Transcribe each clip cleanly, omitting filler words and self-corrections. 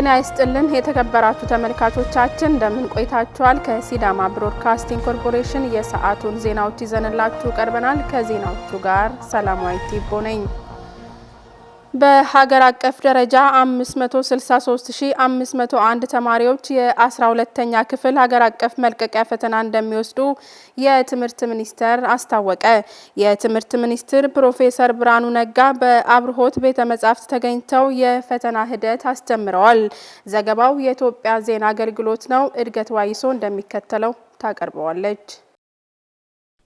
ጤና ይስጥልን የተከበራችሁ ተመልካቾቻችን እንደምን ቆይታችኋል? ከሲዳማ ብሮድካስቲንግ ኮርፖሬሽን የሰዓቱን ዜናዎች ይዘንላችሁ ቀርበናል። ከዜናዎቹ ጋር ሰላማዊት ቲቦ ነኝ። በሀገር አቀፍ ደረጃ 563501 ተማሪዎች የ12ኛ ክፍል ሀገር አቀፍ መልቀቂያ ፈተና እንደሚወስዱ የትምህርት ሚኒስቴር አስታወቀ። የትምህርት ሚኒስትር ፕሮፌሰር ብርሃኑ ነጋ በአብርሆት ቤተ መጻሕፍት ተገኝተው የፈተና ሂደት አስጀምረዋል። ዘገባው የኢትዮጵያ ዜና አገልግሎት ነው። እድገት ዋይሶ እንደሚከተለው ታቀርበዋለች።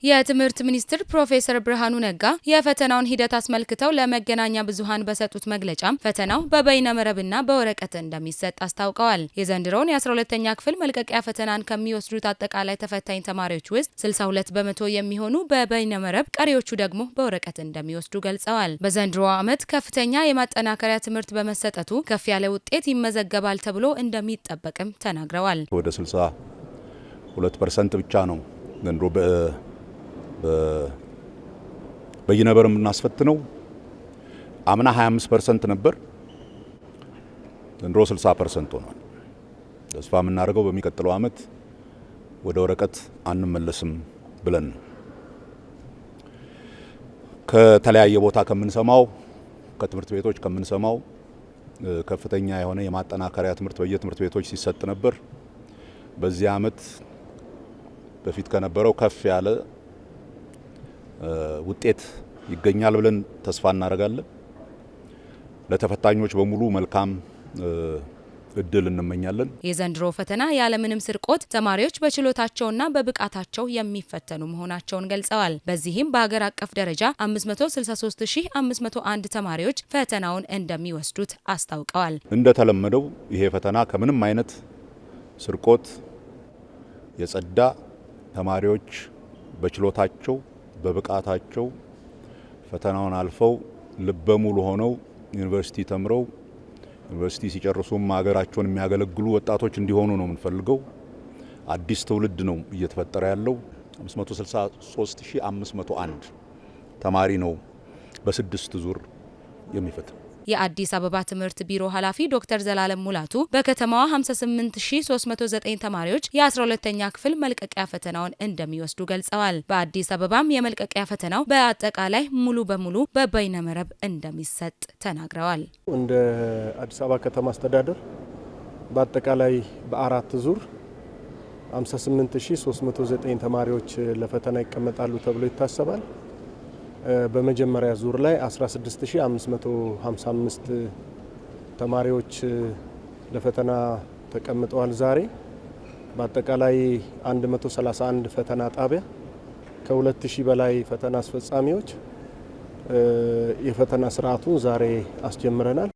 የትምህርት ሚኒስትር ፕሮፌሰር ብርሃኑ ነጋ የፈተናውን ሂደት አስመልክተው ለመገናኛ ብዙሃን በሰጡት መግለጫም ፈተናው በበይነ መረብና በወረቀት እንደሚሰጥ አስታውቀዋል። የዘንድሮውን የ12ኛ ክፍል መልቀቂያ ፈተናን ከሚወስዱት አጠቃላይ ተፈታኝ ተማሪዎች ውስጥ 62 በመቶ የሚሆኑ በበይነ መረብ፣ ቀሪዎቹ ደግሞ በወረቀት እንደሚወስዱ ገልጸዋል። በዘንድሮ ዓመት ከፍተኛ የማጠናከሪያ ትምህርት በመሰጠቱ ከፍ ያለ ውጤት ይመዘገባል ተብሎ እንደሚጠበቅም ተናግረዋል። ወደ 62% ብቻ ነው ዘንድሮ በይነበረ የምናስፈትነው። አምና 25% ነበር፣ ዘንድሮ 60% ሆኗል። ተስፋ የምናደርገው በሚቀጥለው ዓመት ወደ ወረቀት አንመለስም ብለን ነው። ከተለያየ ቦታ ከምንሰማው ከትምህርት ቤቶች ከምንሰማው ከፍተኛ የሆነ የማጠናከሪያ ትምህርት በየትምህርት ቤቶች ሲሰጥ ነበር። በዚህ ዓመት በፊት ከነበረው ከፍ ያለ ውጤት ይገኛል ብለን ተስፋ እናደርጋለን። ለተፈታኞች በሙሉ መልካም እድል እንመኛለን። የዘንድሮ ፈተና ያለምንም ስርቆት ተማሪዎች በችሎታቸውና በብቃታቸው የሚፈተኑ መሆናቸውን ገልጸዋል። በዚህም በሀገር አቀፍ ደረጃ 563501 ተማሪዎች ፈተናውን እንደሚወስዱት አስታውቀዋል። እንደተለመደው ይሄ ፈተና ከምንም አይነት ስርቆት የጸዳ ተማሪዎች በችሎታቸው በብቃታቸው ፈተናውን አልፈው ልበ ሙሉ ሆነው ዩኒቨርሲቲ ተምረው ዩኒቨርሲቲ ሲጨርሱም ሀገራቸውን የሚያገለግሉ ወጣቶች እንዲሆኑ ነው የምንፈልገው። አዲስ ትውልድ ነው እየተፈጠረ ያለው። 563501 ተማሪ ነው በ6 ዙር የሚፈተነው። የአዲስ አበባ ትምህርት ቢሮ ኃላፊ ዶክተር ዘላለም ሙላቱ በከተማዋ 58309 ተማሪዎች የ12ኛ ክፍል መልቀቂያ ፈተናውን እንደሚወስዱ ገልጸዋል። በአዲስ አበባም የመልቀቂያ ፈተናው በአጠቃላይ ሙሉ በሙሉ በበይነ መረብ እንደሚሰጥ ተናግረዋል። እንደ አዲስ አበባ ከተማ አስተዳደር በአጠቃላይ በ4 ዙር 58309 ተማሪዎች ለፈተና ይቀመጣሉ ተብሎ ይታሰባል። በመጀመሪያ ዙር ላይ 16555 ተማሪዎች ለፈተና ተቀምጠዋል። ዛሬ በአጠቃላይ 131 ፈተና ጣቢያ ከ2000 በላይ ፈተና አስፈጻሚዎች የፈተና ስርዓቱን ዛሬ አስጀምረናል።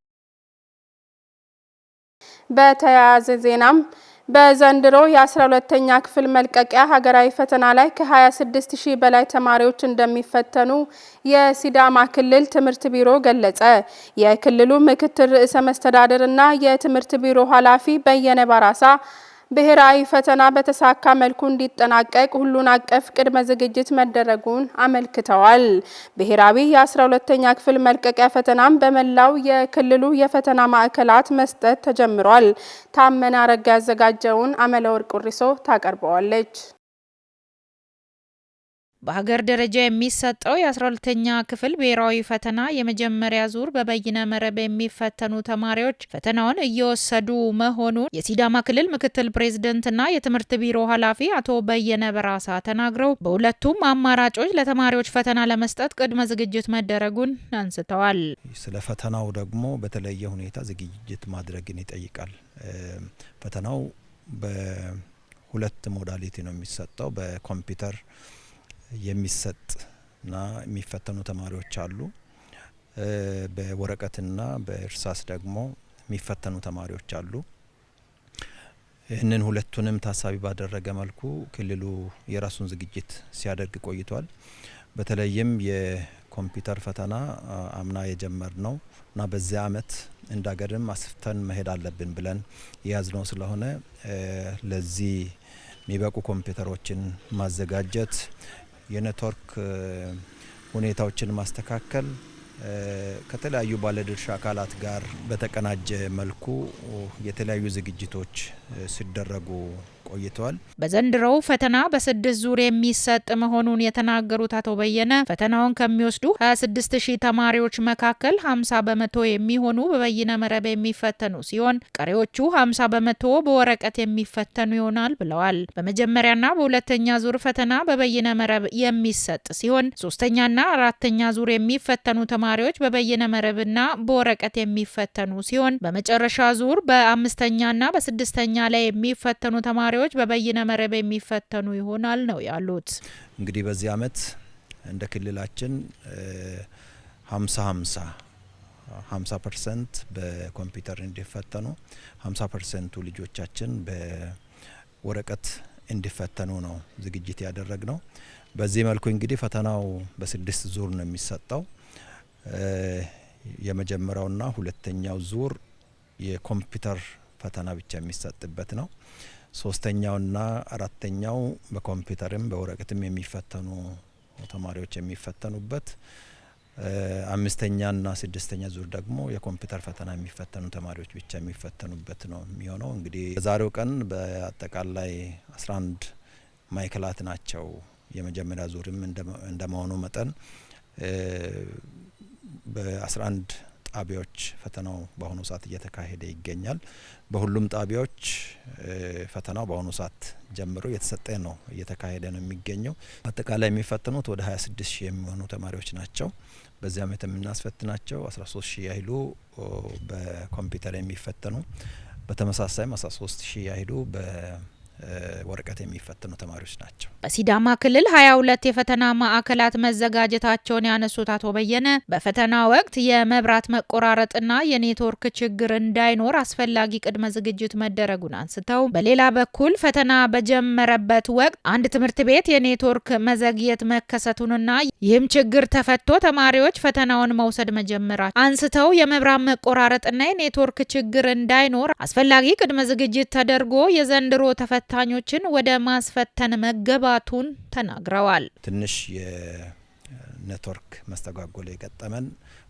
በተያያዘ ዜናም በዘንድሮ የ12ኛ ክፍል መልቀቂያ ሀገራዊ ፈተና ላይ ከ26000 በላይ ተማሪዎች እንደሚፈተኑ የሲዳማ ክልል ትምህርት ቢሮ ገለጸ። የክልሉ ምክትል ርዕሰ መስተዳድርና የትምህርት ቢሮ ኃላፊ በየነ ባራሳ ብሔራዊ ፈተና በተሳካ መልኩ እንዲጠናቀቅ ሁሉን አቀፍ ቅድመ ዝግጅት መደረጉን አመልክተዋል። ብሔራዊ የ12ኛ ክፍል መልቀቂያ ፈተናም በመላው የክልሉ የፈተና ማዕከላት መስጠት ተጀምሯል። ታመነ አረጋ ያዘጋጀውን አመለወርቅ ቁሪሶ ታቀርበዋለች። በሀገር ደረጃ የሚሰጠው የ12ኛ ክፍል ብሔራዊ ፈተና የመጀመሪያ ዙር በበይነ መረብ የሚፈተኑ ተማሪዎች ፈተናውን እየወሰዱ መሆኑን የሲዳማ ክልል ምክትል ፕሬዝዳንትና የትምህርት ቢሮ ኃላፊ አቶ በየነ በራሳ ተናግረው በሁለቱም አማራጮች ለተማሪዎች ፈተና ለመስጠት ቅድመ ዝግጅት መደረጉን አንስተዋል። ስለ ፈተናው ደግሞ በተለየ ሁኔታ ዝግጅት ማድረግን ይጠይቃል። ፈተናው በሁለት ሞዳሊቲ ነው የሚሰጠው። በኮምፒውተር የሚሰጥና የሚፈተኑ ተማሪዎች አሉ። በወረቀትና በእርሳስ ደግሞ የሚፈተኑ ተማሪዎች አሉ። ይህንን ሁለቱንም ታሳቢ ባደረገ መልኩ ክልሉ የራሱን ዝግጅት ሲያደርግ ቆይቷል። በተለይም የኮምፒውተር ፈተና አምና የጀመርነው እና በዚህ ዓመት እንዳገርም አስፍተን መሄድ አለብን ብለን የያዝነው ስለሆነ ለዚህ የሚበቁ ኮምፒውተሮችን ማዘጋጀት፣ የኔትወርክ ሁኔታዎችን ማስተካከል፣ ከተለያዩ ባለድርሻ አካላት ጋር በተቀናጀ መልኩ የተለያዩ ዝግጅቶች ሲደረጉ ቆይተዋል። በዘንድሮው ፈተና በ6 ዙር የሚሰጥ መሆኑን የተናገሩት አቶ በየነ ፈተናውን ከሚወስዱ 26000 ተማሪዎች መካከል 50 በመቶ የሚሆኑ በበይነ መረብ የሚፈተኑ ሲሆን ቀሪዎቹ 50 በመቶ በወረቀት የሚፈተኑ ይሆናል ብለዋል። በመጀመሪያና በሁለተኛ ዙር ፈተና በበይነ መረብ የሚሰጥ ሲሆን ሶስተኛና አራተኛ ዙር የሚፈተኑ ተማሪዎች በበይነ መረብና በወረቀት የሚፈተኑ ሲሆን በመጨረሻ ዙር በአምስተኛና በስድስተኛ ላይ የሚፈተኑ ተማሪዎች በበይነ መረብ የሚፈተኑ ይሆናል ነው ያሉት። እንግዲህ በዚህ አመት እንደ ክልላችን 50% በኮምፒውተር እንዲፈተኑ 50% ልጆቻችን በወረቀት እንዲፈተኑ ነው ዝግጅት ያደረግነው። በዚህ መልኩ እንግዲህ ፈተናው በ6 ዙር ነው የሚሰጠው። የመጀመሪያውና ሁለተኛው ዙር የኮምፒውተር ፈተና ብቻ የሚሰጥበት ነው። ሶስተኛውና አራተኛው በኮምፒውተርም በወረቀትም የሚፈተኑ ተማሪዎች የሚፈተኑበት፣ አምስተኛና ስድስተኛ ዙር ደግሞ የኮምፒውተር ፈተና የሚፈተኑ ተማሪዎች ብቻ የሚፈተኑበት ነው የሚሆነው። እንግዲህ በዛሬው ቀን በአጠቃላይ 11 ማዕከላት ናቸው። የመጀመሪያ ዙርም እንደመሆኑ መጠን በ11 ጣቢያዎች ፈተናው በአሁኑ ሰዓት እየተካሄደ ይገኛል። በሁሉም ጣቢያዎች ፈተናው በአሁኑ ሰዓት ጀምሮ የተሰጠ ነው እየተካሄደ ነው የሚገኘው። አጠቃላይ የሚፈተኑት ወደ 26000 የሚሆኑ ተማሪዎች ናቸው። በዚህ አመት የምናስፈትናቸው 13000 ያህሉ በኮምፒውተር የሚፈተኑ፣ በተመሳሳይም 13000 ያህሉ ወረቀት የሚፈተኑ ተማሪዎች ናቸው። በሲዳማ ክልል 22 የፈተና ማዕከላት መዘጋጀታቸውን ያነሱት አቶ በየነ በፈተና ወቅት የመብራት መቆራረጥና የኔትወርክ ችግር እንዳይኖር አስፈላጊ ቅድመ ዝግጅት መደረጉን አንስተው በሌላ በኩል ፈተና በጀመረበት ወቅት አንድ ትምህርት ቤት የኔትወርክ መዘግየት መከሰቱንና ይህም ችግር ተፈቶ ተማሪዎች ፈተናውን መውሰድ መጀመራቸውን አንስተው የመብራት መቆራረጥና የኔትወርክ ችግር እንዳይኖር አስፈላጊ ቅድመ ዝግጅት ተደርጎ የዘንድሮ ተፈታኞችን ወደ ማስፈተን መገባቱን ተናግረዋል። ትንሽ የኔትወርክ መስተጓጎል የገጠመን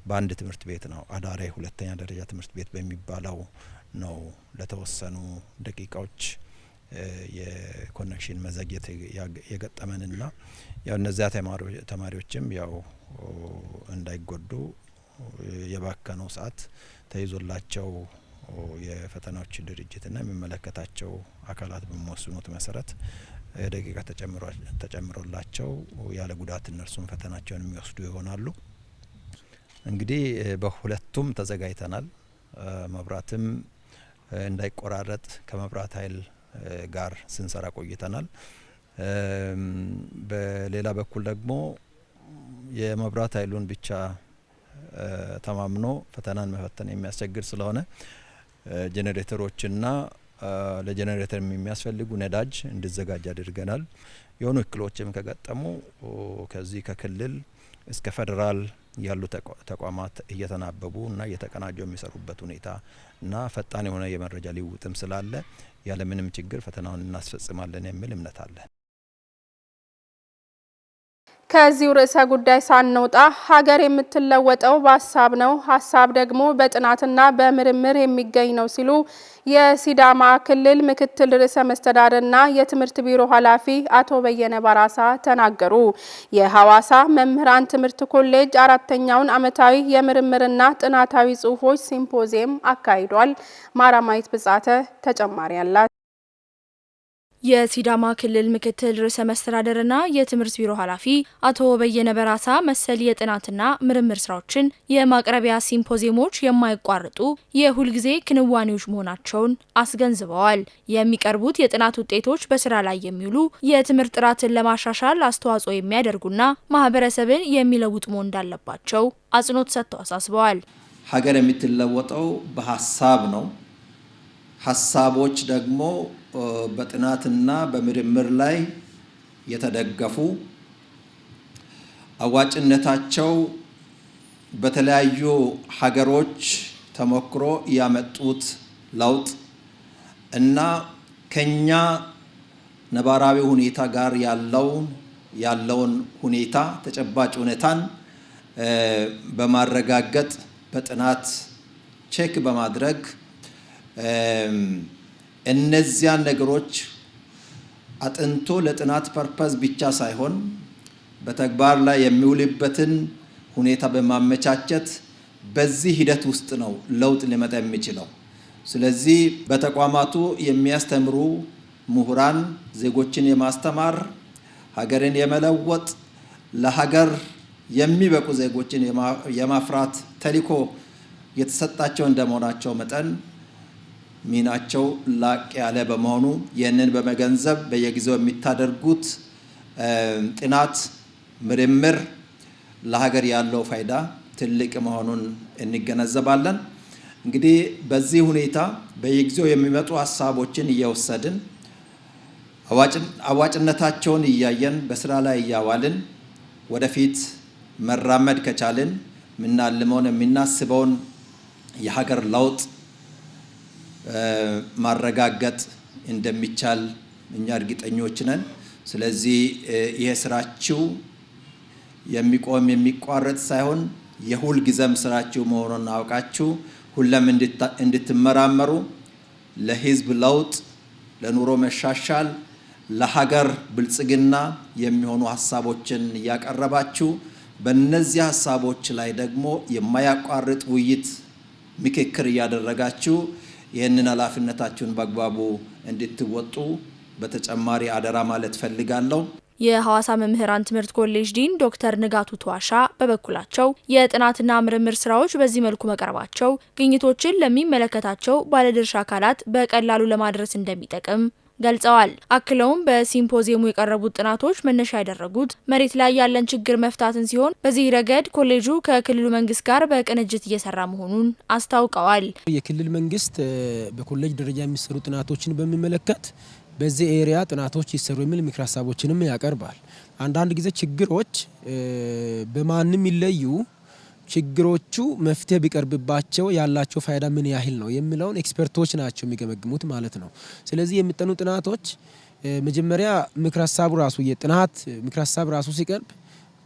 በአንድ ትምህርት ቤት ነው። አዳሬ ሁለተኛ ደረጃ ትምህርት ቤት በሚባለው ነው። ለተወሰኑ ደቂቃዎች የኮኔክሽን መዘግየት የገጠመንና ያው እነዚያ ተማሪዎችም ያው እንዳይጎዱ የባከነው ሰዓት ተይዞላቸው የፈተናዎች ድርጅትና የሚመለከታቸው አካላት በሚወስኑት መሰረት ደቂቃ ተጨምሮላቸው ያለ ጉዳት እነርሱም ፈተናቸውን የሚወስዱ ይሆናሉ። እንግዲህ በሁለቱም ተዘጋጅተናል። መብራትም እንዳይቆራረጥ ከመብራት ኃይል ጋር ስንሰራ ቆይተናል። በሌላ በኩል ደግሞ የመብራት ኃይሉን ብቻ ተማምኖ ፈተናን መፈተን የሚያስቸግር ስለሆነ ጄኔሬተሮችና ለጄኔሬተር የሚያስፈልጉ ነዳጅ እንዲዘጋጅ አድርገናል። የሆኑ እክሎችም ከገጠሙ ከዚህ ከክልል እስከ ፌደራል ያሉ ተቋማት እየተናበቡ እና እየተቀናጁ የሚሰሩበት ሁኔታ እና ፈጣን የሆነ የመረጃ ልውውጥም ስላለ ያለምንም ችግር ፈተናውን እናስፈጽማለን የሚል እምነት አለን። ከዚሁ ርዕሰ ጉዳይ ሳንወጣ ሀገር የምትለወጠው በሀሳብ ነው፣ ሀሳብ ደግሞ በጥናትና በምርምር የሚገኝ ነው ሲሉ የሲዳማ ክልል ምክትል ርዕሰ መስተዳድርና የትምህርት ቢሮ ኃላፊ አቶ በየነ በራሳ ተናገሩ። የሐዋሳ መምህራን ትምህርት ኮሌጅ 4ኛውን ዓመታዊ የምርምርና ጥናታዊ ጽሑፎች ሲምፖዚየም አካሂዷል። ማራማዊት ብጻተ ተጨማሪ አላት። የሲዳማ ክልል ምክትል ርዕሰ መስተዳድርና የትምህርት ቢሮ ኃላፊ አቶ በየነ በራሳ መሰል የጥናትና ምርምር ስራዎችን የማቅረቢያ ሲምፖዚየሞች የማይቋርጡ የሁልጊዜ ክንዋኔዎች መሆናቸውን አስገንዝበዋል። የሚቀርቡት የጥናት ውጤቶች በስራ ላይ የሚውሉ የትምህርት ጥራትን ለማሻሻል አስተዋጽኦ የሚያደርጉና ማህበረሰብን የሚለውጡ መሆን እንዳለባቸው አጽንኦት ሰጥተው አሳስበዋል። ሀገር የምትለወጠው በሀሳብ ነው። ሀሳቦች ደግሞ በጥናትና በምርምር ላይ የተደገፉ አዋጭነታቸው በተለያዩ ሀገሮች ተሞክሮ ያመጡት ለውጥ እና ከኛ ነባራዊ ሁኔታ ጋር ያለውን ሁኔታ ተጨባጭ ሁኔታን በማረጋገጥ በጥናት ቼክ በማድረግ እነዚያን ነገሮች አጥንቶ ለጥናት ፐርፐዝ ብቻ ሳይሆን በተግባር ላይ የሚውልበትን ሁኔታ በማመቻቸት በዚህ ሂደት ውስጥ ነው ለውጥ ሊመጣ የሚችለው። ስለዚህ በተቋማቱ የሚያስተምሩ ምሁራን ዜጎችን የማስተማር ሀገርን የመለወጥ ለሀገር የሚበቁ ዜጎችን የማፍራት ተልዕኮ የተሰጣቸው እንደመሆናቸው መጠን ሚናቸው ላቅ ያለ በመሆኑ ይህንን በመገንዘብ በየጊዜው የሚታደርጉት ጥናት ምርምር ለሀገር ያለው ፋይዳ ትልቅ መሆኑን እንገነዘባለን። እንግዲህ በዚህ ሁኔታ በየጊዜው የሚመጡ ሀሳቦችን እየወሰድን አዋጭነታቸውን እያየን በስራ ላይ እያዋልን ወደፊት መራመድ ከቻልን ምናልመውን የምናስበውን የሀገር ለውጥ ማረጋገጥ እንደሚቻል እኛ እርግጠኞች ነን። ስለዚህ ይሄ ስራችሁ የሚቆም የሚቋረጥ ሳይሆን የሁል ጊዜም ስራችሁ መሆኑን አውቃችሁ ሁሉም እንድትመራመሩ ለህዝብ ለውጥ፣ ለኑሮ መሻሻል፣ ለሀገር ብልጽግና የሚሆኑ ሀሳቦችን እያቀረባችሁ በእነዚህ ሀሳቦች ላይ ደግሞ የማያቋርጥ ውይይት ምክክር እያደረጋችሁ ይህንን ኃላፊነታችሁን በአግባቡ እንድትወጡ በተጨማሪ አደራ ማለት ፈልጋለሁ። የሐዋሳ መምህራን ትምህርት ኮሌጅ ዲን ዶክተር ንጋቱ ተዋሻ በበኩላቸው የጥናትና ምርምር ስራዎች በዚህ መልኩ መቅረባቸው ግኝቶችን ለሚመለከታቸው ባለድርሻ አካላት በቀላሉ ለማድረስ እንደሚጠቅም ገልጸዋል። አክለውም በሲምፖዚየሙ የቀረቡት ጥናቶች መነሻ ያደረጉት መሬት ላይ ያለን ችግር መፍታትን ሲሆን በዚህ ረገድ ኮሌጁ ከክልሉ መንግስት ጋር በቅንጅት እየሰራ መሆኑን አስታውቀዋል። የክልል መንግስት በኮሌጅ ደረጃ የሚሰሩ ጥናቶችን በሚመለከት በዚህ ኤሪያ ጥናቶች ይሰሩ የሚል ምክር ሀሳቦችንም ያቀርባል። አንዳንድ ጊዜ ችግሮች በማንም ይለዩ ችግሮቹ መፍትሄ ቢቀርብባቸው ያላቸው ፋይዳ ምን ያህል ነው የሚለውን ኤክስፐርቶች ናቸው የሚገመግሙት ማለት ነው። ስለዚህ የሚጠኑ ጥናቶች መጀመሪያ ምክር ሀሳቡ ራሱ የጥናት ምክር ሀሳብ ራሱ ሲቀርብ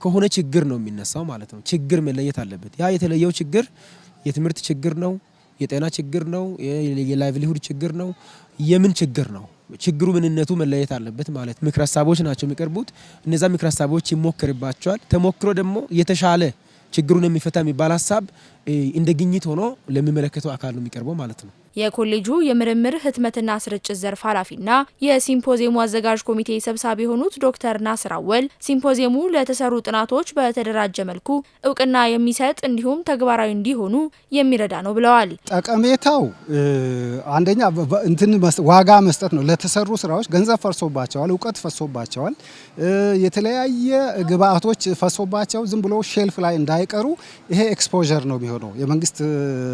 ከሆነ ችግር ነው የሚነሳው ማለት ነው። ችግር መለየት አለበት። ያ የተለየው ችግር የትምህርት ችግር ነው፣ የጤና ችግር ነው፣ የላይቭሊሁድ ችግር ነው፣ የምን ችግር ነው? ችግሩ ምንነቱ መለየት አለበት ማለት ምክር ሀሳቦች ናቸው የሚቀርቡት። እነዛ ምክር ሀሳቦች ይሞክርባቸዋል። ተሞክሮ ደግሞ የተሻለ ችግሩን የሚፈታ የሚባል ሀሳብ እንደ ግኝት ሆኖ ለሚመለከተው አካል ነው የሚቀርበው ማለት ነው። የኮሌጁ የምርምር ህትመትና ስርጭት ዘርፍ ኃላፊና የሲምፖዚየሙ አዘጋጅ ኮሚቴ ሰብሳቢ የሆኑት ዶክተር ናስር አወል ሲምፖዚየሙ ለተሰሩ ጥናቶች በተደራጀ መልኩ እውቅና የሚሰጥ እንዲሁም ተግባራዊ እንዲሆኑ የሚረዳ ነው ብለዋል። ጠቀሜታው አንደኛ ዋጋ መስጠት ነው። ለተሰሩ ስራዎች ገንዘብ ፈርሶባቸዋል፣ እውቀት ፈሶባቸዋል፣ የተለያየ ግብአቶች ፈሶባቸው ዝም ብሎ ሼልፍ ላይ እንዳይቀሩ ይሄ ኤክስፖዠር ነው የሚሆነው። የመንግስት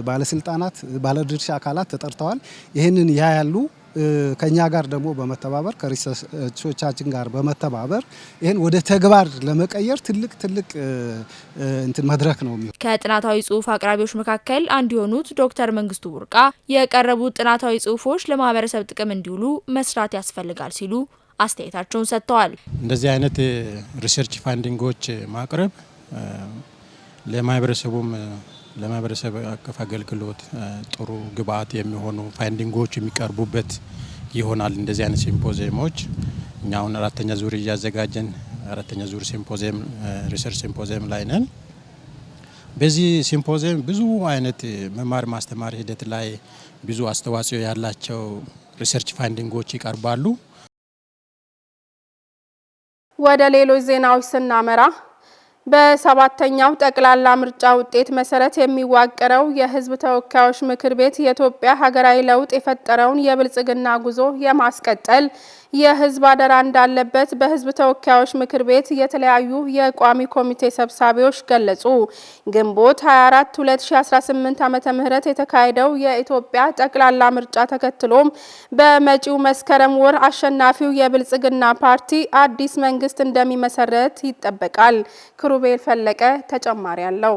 ባለስልጣናት ባለድርሻ አካላት ተጠርተዋል። ይህንን ያያሉ። ከኛ ጋር ደግሞ በመተባበር ከሪሰርቾቻችን ጋር በመተባበር ይህን ወደ ተግባር ለመቀየር ትልቅ መድረክ ነው የሚሆነው። ከጥናታዊ ጽሁፍ አቅራቢዎች መካከል አንዱ የሆኑት ዶክተር መንግስቱ ቡርቃ የቀረቡት ጥናታዊ ጽሁፎች ለማህበረሰብ ጥቅም እንዲውሉ መስራት ያስፈልጋል ሲሉ አስተያየታቸውን ሰጥተዋል። እንደዚህ አይነት ሪሰርች ፋንዲንጎች ማቅረብ ለማህበረሰብ አቀፍ አገልግሎት ጥሩ ግብአት የሚሆኑ ፋይንዲንጎች የሚቀርቡበት ይሆናል። እንደዚህ አይነት ሲምፖዚየሞች እኛ አሁን 4ኛ ዙር እያዘጋጀን 4ኛ ዙር ሲምፖዚየም ሪሰርች ሲምፖዚየም ላይ ነን። በዚህ ሲምፖዚየም ብዙ አይነት መማር ማስተማር ሂደት ላይ ብዙ አስተዋጽኦ ያላቸው ሪሰርች ፋይንዲንጎች ይቀርባሉ። ወደ ሌሎች ዜናዎች ስናመራ በሰባተኛው ጠቅላላ ምርጫ ውጤት መሰረት የሚዋቀረው የሕዝብ ተወካዮች ምክር ቤት የኢትዮጵያ ሀገራዊ ለውጥ የፈጠረውን የብልጽግና ጉዞ የማስቀጠል የሕዝብ አደራ እንዳለበት በሕዝብ ተወካዮች ምክር ቤት የተለያዩ የቋሚ ኮሚቴ ሰብሳቢዎች ገለጹ። ግንቦት 24 2018 ዓመተ ምህረት የተካሄደው የኢትዮጵያ ጠቅላላ ምርጫ ተከትሎም በመጪው መስከረም ወር አሸናፊው የብልጽግና ፓርቲ አዲስ መንግስት እንደሚመሰረት ይጠበቃል። ክሩቤል ፈለቀ ተጨማሪ አለው።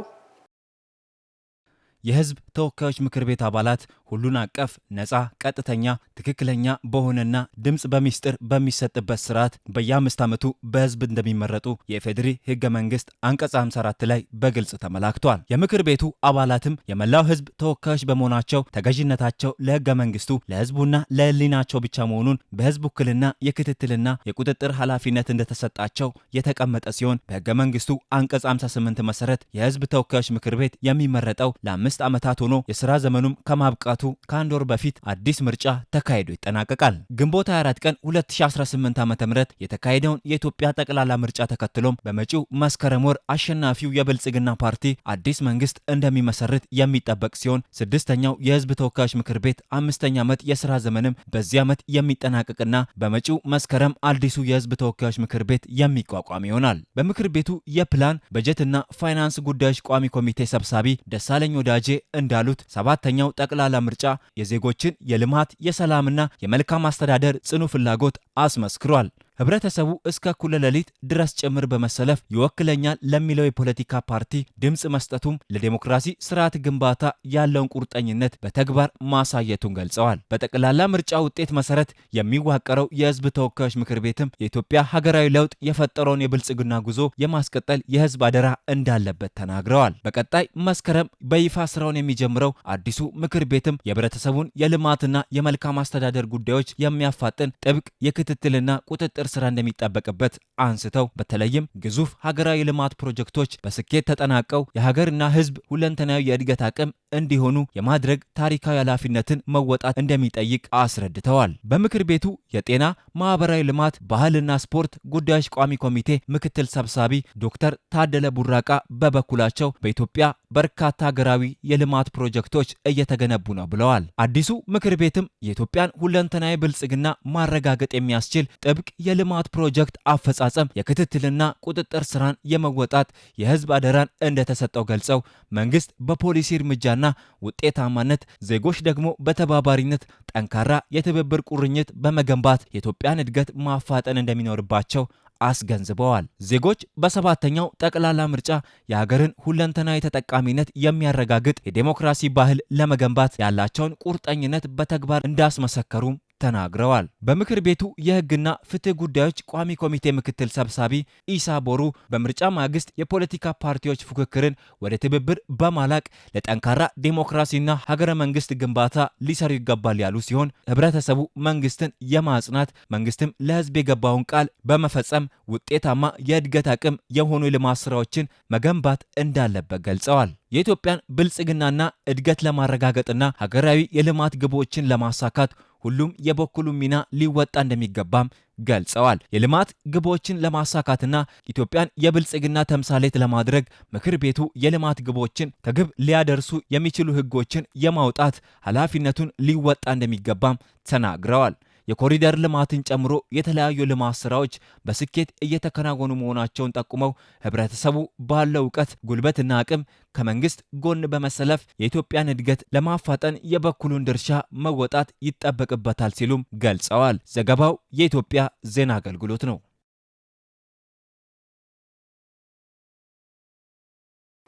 የህዝብ ተወካዮች ምክር ቤት አባላት ሁሉን አቀፍ ነፃ ቀጥተኛ ትክክለኛ በሆነና ድምጽ በሚስጥር በሚሰጥበት ስርዓት በየ5 ዓመቱ በህዝብ እንደሚመረጡ የፌዴሪ ህገ መንግስት አንቀጽ 54 ላይ በግልጽ ተመላክቷል። የምክር ቤቱ አባላትም የመላው ህዝብ ተወካዮች በመሆናቸው ተገዥነታቸው ለህገ መንግስቱ ለህዝቡና ለህሊናቸው ብቻ መሆኑን በህዝብ ውክልና የክትትልና የቁጥጥር ኃላፊነት እንደተሰጣቸው የተቀመጠ ሲሆን በህገ መንግስቱ አንቀጽ 58 መሰረት የህዝብ ተወካዮች ምክር ቤት የሚመረጠው ለ5 ዓመታት ሆኖ የሥራ ዘመኑም ከማብቃቱ ከአንድ ወር በፊት አዲስ ምርጫ ተካሂዶ ይጠናቀቃል። ግንቦት 24 ቀን 2018 ዓ.ም የተካሄደውን የኢትዮጵያ ጠቅላላ ምርጫ ተከትሎም በመጪው መስከረም ወር አሸናፊው የብልጽግና ፓርቲ አዲስ መንግስት እንደሚመሰርት የሚጠበቅ ሲሆን ስድስተኛው የህዝብ ተወካዮች ምክር ቤት 5ኛ ዓመት የሥራ ዘመንም በዚህ ዓመት የሚጠናቀቅና በመጪው መስከረም አዲሱ የህዝብ ተወካዮች ምክር ቤት የሚቋቋም ይሆናል። በምክር ቤቱ የፕላን በጀትና ፋይናንስ ጉዳዮች ቋሚ ኮሚቴ ሰብሳቢ ደሳለኝ ወዳጄ እንዳሉት ሰባተኛው ጠቅላላ ምርጫ የዜጎችን የልማት የሰላምና የመልካም አስተዳደር ጽኑ ፍላጎት አስመስክሯል። ህብረተሰቡ እስከ እኩለ ሌሊት ድረስ ጭምር በመሰለፍ ይወክለኛል ለሚለው የፖለቲካ ፓርቲ ድምጽ መስጠቱም ለዲሞክራሲ ስርዓት ግንባታ ያለውን ቁርጠኝነት በተግባር ማሳየቱን ገልጸዋል። በጠቅላላ ምርጫ ውጤት መሰረት የሚዋቀረው የህዝብ ተወካዮች ምክር ቤትም የኢትዮጵያ ሀገራዊ ለውጥ የፈጠረውን የብልጽግና ጉዞ የማስቀጠል የህዝብ አደራ እንዳለበት ተናግረዋል። በቀጣይ መስከረም በይፋ ስራውን የሚጀምረው አዲሱ ምክር ቤትም የህብረተሰቡን የልማትና የመልካም አስተዳደር ጉዳዮች የሚያፋጥን ጥብቅ የክትትልና ቁጥጥር ስራ እንደሚጠበቅበት አንስተው በተለይም ግዙፍ ሀገራዊ ልማት ፕሮጀክቶች በስኬት ተጠናቀው የሀገርና ህዝብ ሁለንተናዊ የእድገት አቅም እንዲሆኑ የማድረግ ታሪካዊ ኃላፊነትን መወጣት እንደሚጠይቅ አስረድተዋል። በምክር ቤቱ የጤና ማህበራዊ ልማት ባህልና ስፖርት ጉዳዮች ቋሚ ኮሚቴ ምክትል ሰብሳቢ ዶክተር ታደለ ቡራቃ በበኩላቸው በኢትዮጵያ በርካታ ሀገራዊ የልማት ፕሮጀክቶች እየተገነቡ ነው ብለዋል። አዲሱ ምክር ቤትም የኢትዮጵያን ሁለንተናዊ ብልጽግና ማረጋገጥ የሚያስችል ጥብቅ የልማት ፕሮጀክት አፈጻጸም የክትትልና ቁጥጥር ስራን የመወጣት የህዝብ አደራን እንደተሰጠው ገልጸው መንግስት በፖሊሲ እርምጃና ውጤታማነት ዜጎች ደግሞ በተባባሪነት ጠንካራ የትብብር ቁርኝት በመገንባት የኢትዮጵያን እድገት ማፋጠን እንደሚኖርባቸው አስገንዝበዋል። ዜጎች በሰባተኛው ጠቅላላ ምርጫ የሀገርን ሁለንተናዊ ተጠቃሚነት የሚያረጋግጥ የዴሞክራሲ ባህል ለመገንባት ያላቸውን ቁርጠኝነት በተግባር እንዳስመሰከሩም ተናግረዋል። በምክር ቤቱ የህግና ፍትህ ጉዳዮች ቋሚ ኮሚቴ ምክትል ሰብሳቢ ኢሳ ቦሩ በምርጫ ማግስት የፖለቲካ ፓርቲዎች ፉክክርን ወደ ትብብር በማላቅ ለጠንካራ ዴሞክራሲና ሀገረ መንግስት ግንባታ ሊሰሩ ይገባል ያሉ ሲሆን ህብረተሰቡ መንግስትን የማጽናት መንግስትም ለህዝብ የገባውን ቃል በመፈጸም ውጤታማ የእድገት አቅም የሆኑ የልማት ስራዎችን መገንባት እንዳለበት ገልጸዋል። የኢትዮጵያን ብልጽግናና እድገት ለማረጋገጥና ሀገራዊ የልማት ግቦችን ለማሳካት ሁሉም የበኩሉ ሚና ሊወጣ እንደሚገባም ገልጸዋል። የልማት ግቦችን ለማሳካትና ኢትዮጵያን የብልጽግና ተምሳሌት ለማድረግ ምክር ቤቱ የልማት ግቦችን ከግብ ሊያደርሱ የሚችሉ ህጎችን የማውጣት ኃላፊነቱን ሊወጣ እንደሚገባም ተናግረዋል። የኮሪደር ልማትን ጨምሮ የተለያዩ ልማት ስራዎች በስኬት እየተከናወኑ መሆናቸውን ጠቁመው ህብረተሰቡ ባለው እውቀት ጉልበትና አቅም ከመንግስት ጎን በመሰለፍ የኢትዮጵያን እድገት ለማፋጠን የበኩሉን ድርሻ መወጣት ይጠበቅበታል ሲሉም ገልጸዋል። ዘገባው የኢትዮጵያ ዜና አገልግሎት ነው።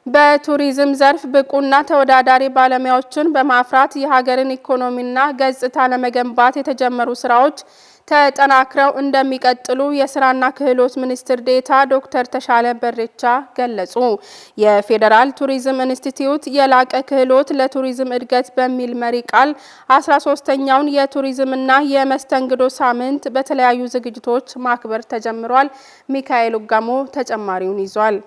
በቱሪዝም ዘርፍ ብቁና ተወዳዳሪ ባለሙያዎችን በማፍራት የሀገርን ኢኮኖሚና ገጽታ ለመገንባት የተጀመሩ ስራዎች ተጠናክረው እንደሚቀጥሉ የስራና ክህሎት ሚኒስትር ዴኤታ ዶክተር ተሻለ በሬቻ ገለጹ። የፌዴራል ቱሪዝም ኢንስቲትዩት የላቀ ክህሎት ለቱሪዝም እድገት በሚል መሪ ቃል 13ኛውን የቱሪዝምና የመስተንግዶ ሳምንት በተለያዩ ዝግጅቶች ማክበር ተጀምሯል። ሚካኤል ኡጋሞ ተጨማሪውን ይዟል።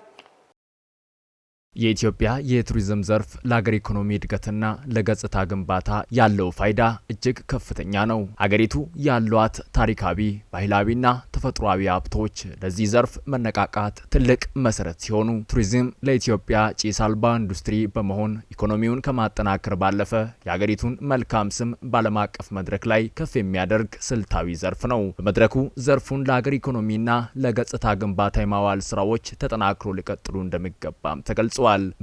የኢትዮጵያ የቱሪዝም ዘርፍ ለሀገር ኢኮኖሚ እድገትና ለገጽታ ግንባታ ያለው ፋይዳ እጅግ ከፍተኛ ነው። ሀገሪቱ ያሏት ታሪካዊ፣ ባህላዊና ተፈጥሯዊ ሀብቶች ለዚህ ዘርፍ መነቃቃት ትልቅ መሰረት ሲሆኑ ቱሪዝም ለኢትዮጵያ ጭስ አልባ ኢንዱስትሪ በመሆን ኢኮኖሚውን ከማጠናከር ባለፈ የሀገሪቱን መልካም ስም በዓለም አቀፍ መድረክ ላይ ከፍ የሚያደርግ ስልታዊ ዘርፍ ነው። በመድረኩ ዘርፉን ለሀገር ኢኮኖሚና ለገጽታ ግንባታ የማዋል ስራዎች ተጠናክሮ ሊቀጥሉ እንደሚገባም ተገልጿል።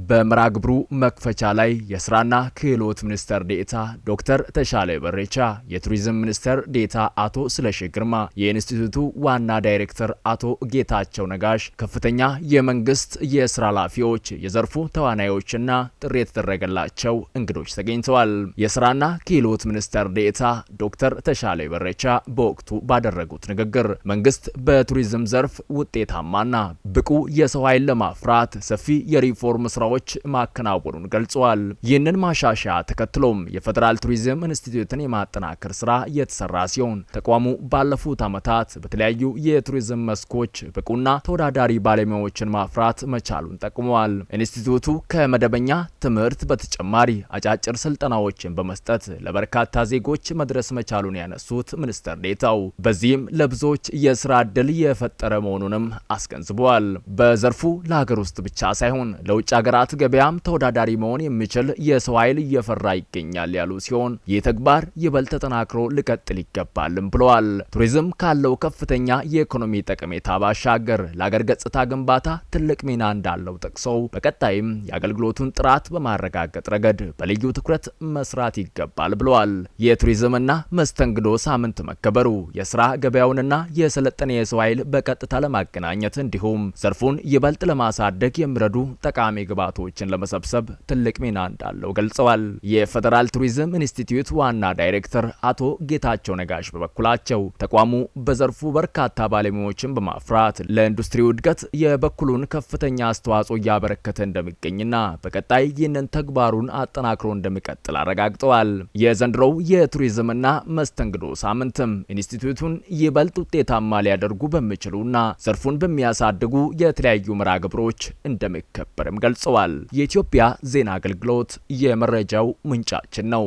በመርሃ ግብሩ መክፈቻ ላይ የስራና ክህሎት ሚኒስትር ዴኤታ ዶክተር ተሻለ በሬቻ፣ የቱሪዝም ሚኒስትር ዴኤታ አቶ ስለሺ ግርማ፣ የኢንስቲትዩቱ ዋና ዳይሬክተር አቶ ጌታቸው ነጋሽ ከፍተኛ የመንግስት የስራ ኃላፊዎች፣ የዘርፉ ተዋናዮችና ጥሪ የተደረገላቸው እንግዶች ተገኝተዋል። የስራና ክህሎት ሚኒስትር ዴኤታ ዶክተር ተሻለ በረቻ በወቅቱ ባደረጉት ንግግር መንግስት በቱሪዝም ዘርፍ ውጤታማና ብቁ የሰው ኃይል ለማፍራት ሰፊ የሪፎርም ስራዎች ማከናወኑን ገልጸዋል። ይህንን ማሻሻያ ተከትሎም የፌዴራል ቱሪዝም ኢንስቲትዩትን የማጠናከር ስራ የተሰራ ሲሆን ተቋሙ ባለፉት ዓመታት በተለያዩ የቱሪዝም መስኮች ብቁና ተወዳዳሪ ባለሙያዎችን ማፍራት መቻሉን ጠቁመዋል። ኢንስቲትዩቱ ከመደበኛ ትምህርት በተጨማሪ አጫጭር ስልጠናዎችን በመስጠት ለበርካታ ዜጎች መድረስ መቻሉን ያነሱት ሚኒስትር ዴኤታው በዚህም ለብዙዎች የስራ ዕድል የፈጠረ መሆኑንም አስገንዝበዋል። በዘርፉ ለሀገር ውስጥ ብቻ ሳይሆን ለውጭ ሀገራት ገበያም ተወዳዳሪ መሆን የሚችል የሰው ኃይል እየፈራ ይገኛል ያሉ ሲሆን ይህ ተግባር ይበልጥ ተጠናክሮ ሊቀጥል ይገባልም ብለዋል። ቱሪዝም ካለው ከፍተኛ የኢኮኖሚ ጠቀሜታ ባሻገር ለሀገር ገጽታ ግንባታ ትልቅ ሚና እንዳለው ጠቅሰው በቀጣይም የአገልግሎቱን ጥራት በማረጋገጥ ረገድ በልዩ ትኩረት መስራት ይገባል ብለዋል። የቱሪዝምና መስተንግዶ ሳምንት መከበሩ የስራ ገበያውንና የሰለጠነ የሰው ኃይል በቀጥታ ለማገናኘት እንዲሁም ዘርፉን ይበልጥ ለማሳደግ የሚረዱ ጠቃሚ ግብዓቶችን ለመሰብሰብ ትልቅ ሚና እንዳለው ገልጸዋል። የፌዴራል ቱሪዝም ኢንስቲትዩት ዋና ዳይሬክተር አቶ ጌታቸው ነጋሽ በበኩላቸው ተቋሙ በዘርፉ በርካታ ባለሙያዎችን በማፍራት ለኢንዱስትሪው እድገት የበኩሉን ከፍተኛ አስተዋጽኦ እያበረከተ እንደሚገኝና በቀጣይ ይህንን ተግባሩን አጠናክሮ እንደሚቀጥል አረጋግጠዋል። የዘንድሮው የቱሪዝምና መስተንግዶ ሳምንትም ኢንስቲትዩቱን ይበልጥ ውጤታማ ሊያደርጉ በሚችሉና ዘርፉን በሚያሳድጉ የተለያዩ መርሃ ግብሮች እንደሚከበርም ገልጸዋል። የኢትዮጵያ ዜና አገልግሎት የመረጃው ምንጫችን ነው።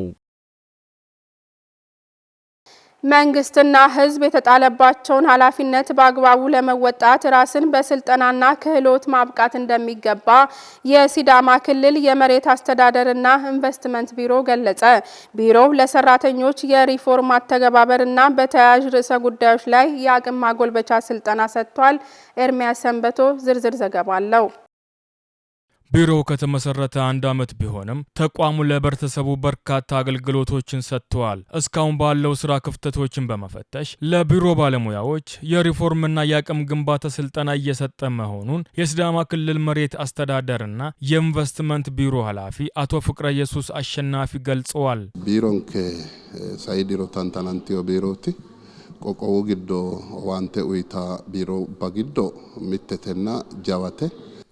መንግስትና ህዝብ የተጣለባቸውን ኃላፊነት በአግባቡ ለመወጣት ራስን በስልጠናና ክህሎት ማብቃት እንደሚገባ የሲዳማ ክልል የመሬት አስተዳደርና ኢንቨስትመንት ቢሮ ገለጸ። ቢሮው ለሰራተኞች የሪፎርም አተገባበርና በተያያዥ ርዕሰ ጉዳዮች ላይ የአቅም ማጎልበቻ ስልጠና ሰጥቷል። ኤርሚያስ ሰንበቶ ዝርዝር ዘገባ አለው። ቢሮው ከተመሰረተ 1 ዓመት ቢሆንም ተቋሙ ለህብረተሰቡ በርካታ አገልግሎቶችን ሰጥቷል። እስካሁን ባለው ስራ ክፍተቶችን በመፈተሽ ለቢሮ ባለሙያዎች የሪፎርምና የአቅም ግንባታ ስልጠና እየሰጠ መሆኑን የሲዳማ ክልል መሬት አስተዳደርና የኢንቨስትመንት ቢሮ ኃላፊ አቶ ፍቅረ ኢየሱስ አሸናፊ ገልጸዋል። ቢሮን ከሳይዲሮ ታንታናንቲዮ ቢሮቲ ቆቆው ግዶ ዋንቴ ኡይታ ቢሮ ባግዶ ሚተተና ጃዋቴ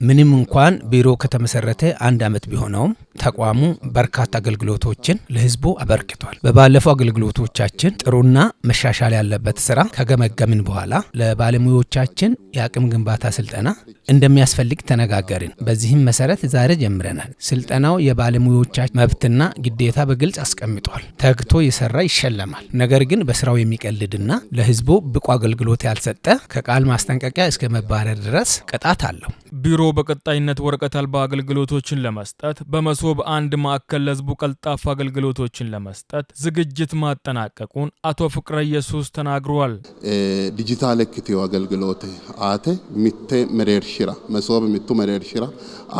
ምንም እንኳን ቢሮ ከተመሰረተ 1 ዓመት ቢሆነውም ተቋሙ በርካታ አገልግሎቶችን ለህዝቡ አበርክቷል። በባለፈው አገልግሎቶቻችን ጥሩና መሻሻል ያለበት ስራ ከገመገምን በኋላ ለባለሙያዎቻችን የአቅም ግንባታ ስልጠና እንደሚያስፈልግ ተነጋገርን። በዚህም መሰረት ዛሬ ጀምረናል። ስልጠናው የባለሙያዎቻችን መብትና ግዴታ በግልጽ አስቀምጧል። ተግቶ የሰራ ይሸለማል። ነገር ግን በስራው የሚቀልድና ለህዝቡ ብቁ አገልግሎት ያልሰጠ ከቃል ማስጠንቀቂያ እስከ መባረር ድረስ ቅጣት አለው። ቢሮ በቀጣይነት ወረቀት አልባ አገልግሎቶችን ለመስጠት በመሶብ አንድ ማዕከል ለህዝቡ ቀልጣፋ አገልግሎቶችን ለመስጠት ዝግጅት ማጠናቀቁን አቶ ፍቅረ ኢየሱስ ተናግረዋል። ዲጂታል ክቲው አገልግሎት አቴ ሚቴ መሬርሽራ መሶብ ሚቱ መሬርሽራ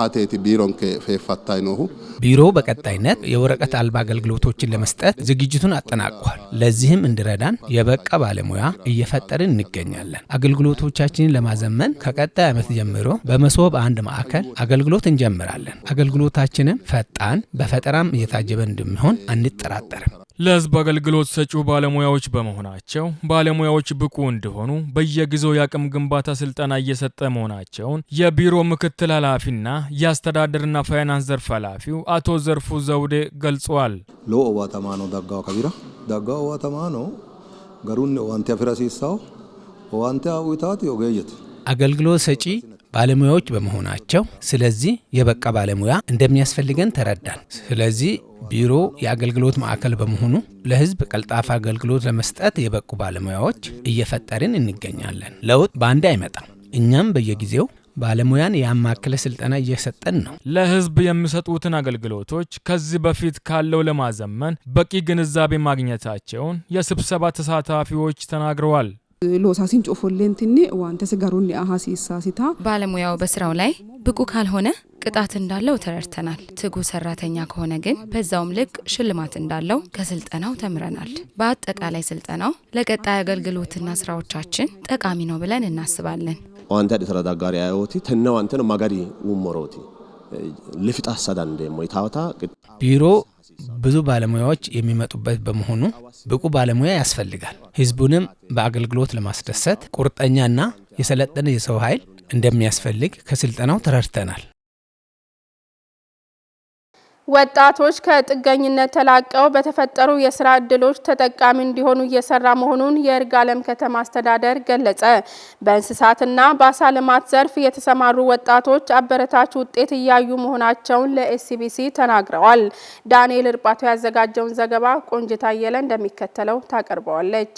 አቴቲ ቢሮን ከፈፋታይ ነው። ቢሮ በቀጣይነት የወረቀት አልባ አገልግሎቶችን ለመስጠት ዝግጅቱን አጠናቋል። ለዚህም እንዲረዳን የበቃ ባለሙያ እየፈጠርን እንገኛለን። አገልግሎቶቻችንን ለማዘመን ከቀጣይ ዓመት ጀምሮ በመሶብ አንድ ማዕከል አገልግሎት እንጀምራለን። አገልግሎታችንን ፈጣን በፈጠራም እየታጀበ እንደሚሆን አንጠራጠርም። ለህዝብ አገልግሎት ሰጪው ባለሙያዎች በመሆናቸው ባለሙያዎች ብቁ እንዲሆኑ በየጊዜው የአቅም ግንባታ ስልጠና እየሰጠ መሆናቸውን የቢሮ ምክትል ኃላፊና የአስተዳደርና ፋይናንስ ዘርፍ ኃላፊው አቶ ዘርፉ ዘውዴ ገልጸዋል። ሎ ዋተማኖ ዳጋው ከቢራ ዳጋው ዋተማኖ ገሩን ዋንተ ፍራሲሳው ዋንተ አውታት ይወገየት አገልግሎት ሰጪ ባለሙያዎች በመሆናቸው ስለዚህ የበቃ ባለሙያ እንደሚያስፈልገን ተረዳን። ስለዚህ ቢሮ የአገልግሎት ማዕከል በመሆኑ ለህዝብ ቀልጣፋ አገልግሎት ለመስጠት የበቁ ባለሙያዎች እየፈጠርን እንገኛለን። ለውጥ በአንድ አይመጣም። እኛም በየጊዜው ባለሙያን ያማከለ ስልጠና እየሰጠን ነው። ለህዝብ የሚሰጡትን አገልግሎቶች ከዚህ በፊት ካለው ለማዘመን በቂ ግንዛቤ ማግኘታቸውን የስብሰባ ተሳታፊዎች ተናግረዋል። ሎሳሲን ጮፎሌንቲኒ ዋንተ ሰጋሩን አሃሲሳ ሲታ ባለሙያው በስራው ላይ ብቁ ካልሆነ ቅጣት እንዳለው ተረድተናል። ትጉ ሰራተኛ ከሆነ ግን በዛውም ልክ ሽልማት እንዳለው ከስልጠናው ተምረናል። በአጠቃላይ ስልጠናው ለቀጣይ አገልግሎትና ስራዎቻችን ጠቃሚ ነው ብለን እናስባለን። ዋንታ ተረዳጋሪ አዮቲ ተነዋንተን ማጋዲ ውሞሮቲ ለፍጣ ሰዳን ደሞ ይታውታ ቢሮ ብዙ ባለሙያዎች የሚመጡበት በመሆኑ ብቁ ባለሙያ ያስፈልጋል። ህዝቡንም በአገልግሎት ለማስደሰት ቁርጠኛና የሰለጠነ የሰው ኃይል እንደሚያስፈልግ ከስልጠናው ተረድተናል። ወጣቶች ከጥገኝነት ተላቀው በተፈጠሩ የስራ ዕድሎች ተጠቃሚ እንዲሆኑ እየሰራ መሆኑን የይርጋለም ከተማ አስተዳደር ገለጸ። በእንስሳትና በአሳ ልማት ዘርፍ የተሰማሩ ወጣቶች አበረታች ውጤት እያዩ መሆናቸውን ለኤስቢሲ ተናግረዋል። ዳንኤል እርባቶ ያዘጋጀውን ዘገባ ቆንጅታ አየለ እንደሚከተለው ታቀርበዋለች።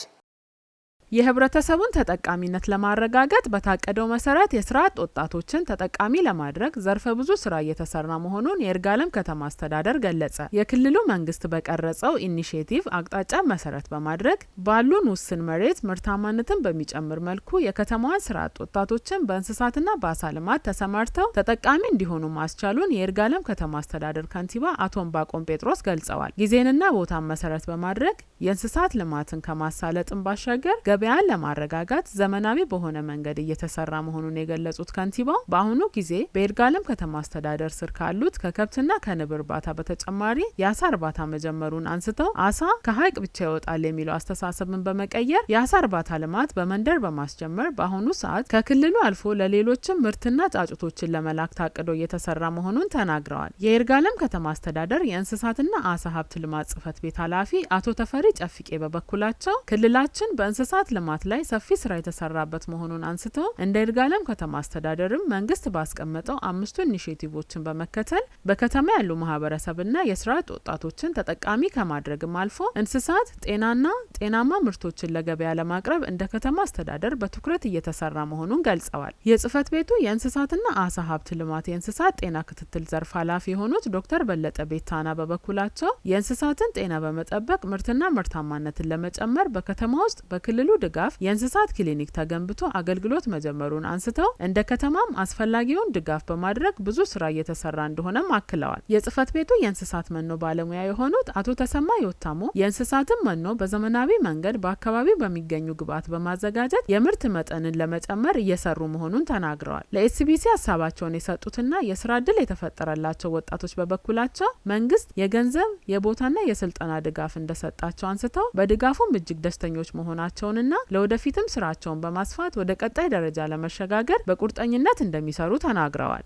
የህብረተሰቡን ተጠቃሚነት ለማረጋገጥ በታቀደው መሰረት የስራ አጥ ወጣቶችን ተጠቃሚ ለማድረግ ዘርፈ ብዙ ስራ እየተሰራ መሆኑን የይርጋለም ከተማ አስተዳደር ገለጸ። የክልሉ መንግስት በቀረጸው ኢኒሼቲቭ አቅጣጫ መሰረት በማድረግ ባሉን ውስን መሬት ምርታማነትን በሚጨምር መልኩ የከተማዋን ስራ አጥ ወጣቶችን በእንስሳትና በአሳ ልማት ተሰማርተው ተጠቃሚ እንዲሆኑ ማስቻሉን የይርጋለም ከተማ አስተዳደር ከንቲባ አቶ እምባቆም ጴጥሮስ ገልጸዋል። ጊዜንና ቦታን መሰረት በማድረግ የእንስሳት ልማትን ከማሳለጥን ባሻገር ገበያን ለማረጋጋት ዘመናዊ በሆነ መንገድ እየተሰራ መሆኑን የገለጹት ከንቲባው በአሁኑ ጊዜ በይርጋለም ከተማ አስተዳደር ስር ካሉት ከከብትና ከንብ እርባታ በተጨማሪ የአሳ እርባታ መጀመሩን አንስተው አሳ ከሀይቅ ብቻ ይወጣል የሚለው አስተሳሰብን በመቀየር የአሳ እርባታ ልማት በመንደር በማስጀመር በአሁኑ ሰዓት ከክልሉ አልፎ ለሌሎችም ምርትና ጫጩቶችን ለመላክ ታቅዶ እየተሰራ መሆኑን ተናግረዋል። የይርጋለም ከተማ አስተዳደር የእንስሳትና አሳ ሀብት ልማት ጽሕፈት ቤት ኃላፊ አቶ ተፈሪ ጨፍቄ በበኩላቸው ክልላችን በእንስሳት ልማት ላይ ሰፊ ስራ የተሰራበት መሆኑን አንስተው እንደ ይርጋለም ከተማ አስተዳደርም መንግስት ባስቀመጠው 5 ኢኒሼቲቮችን በመከተል በከተማ ያሉ ማህበረሰብና የስራ አጥ ወጣቶችን ተጠቃሚ ከማድረግም አልፎ እንስሳት ጤናና ጤናማ ምርቶችን ለገበያ ለማቅረብ እንደ ከተማ አስተዳደር በትኩረት እየተሰራ መሆኑን ገልጸዋል። የጽሕፈት ቤቱ የእንስሳትና አሳ ሀብት ልማት የእንስሳት ጤና ክትትል ዘርፍ ኃላፊ የሆኑት ዶክተር በለጠ ቤታና በበኩላቸው የእንስሳትን ጤና በመጠበቅ ምርትና ምርታማነትን ለመጨመር በከተማ ውስጥ በክልሉ ድጋፍ የእንስሳት ክሊኒክ ተገንብቶ አገልግሎት መጀመሩን አንስተው እንደ ከተማም አስፈላጊውን ድጋፍ በማድረግ ብዙ ስራ እየተሰራ እንደሆነም አክለዋል። የጽሕፈት ቤቱ የእንስሳት መኖ ባለሙያ የሆኑት አቶ ተሰማ ይወታሙ የእንስሳትን መኖ በዘመናዊ መንገድ በአካባቢው በሚገኙ ግብዓት በማዘጋጀት የምርት መጠንን ለመጨመር እየሰሩ መሆኑን ተናግረዋል። ለኤስቢሲ ሀሳባቸውን የሰጡትና የስራ ዕድል የተፈጠረላቸው ወጣቶች በበኩላቸው መንግስት የገንዘብ የቦታና የስልጠና ድጋፍ እንደሰጣቸው አንስተው በድጋፉም እጅግ ደስተኞች መሆናቸውን እና ለወደፊትም ስራቸውን በማስፋት ወደ ቀጣይ ደረጃ ለመሸጋገር በቁርጠኝነት እንደሚሰሩ ተናግረዋል።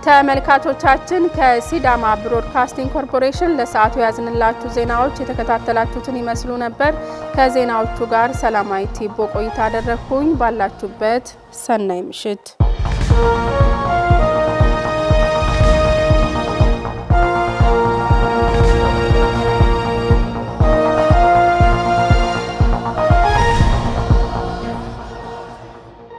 ተመልካቾቻችን ከሲዳማ ብሮድካስቲንግ ኮርፖሬሽን ለሰዓቱ ያዝንላችሁ ዜናዎች የተከታተላችሁትን ይመስሉ ነበር። ከዜናዎቹ ጋር ሰላማዊት ቲቦ ቆይታ አደረኩኝ። ባላችሁበት ሰናይ ምሽት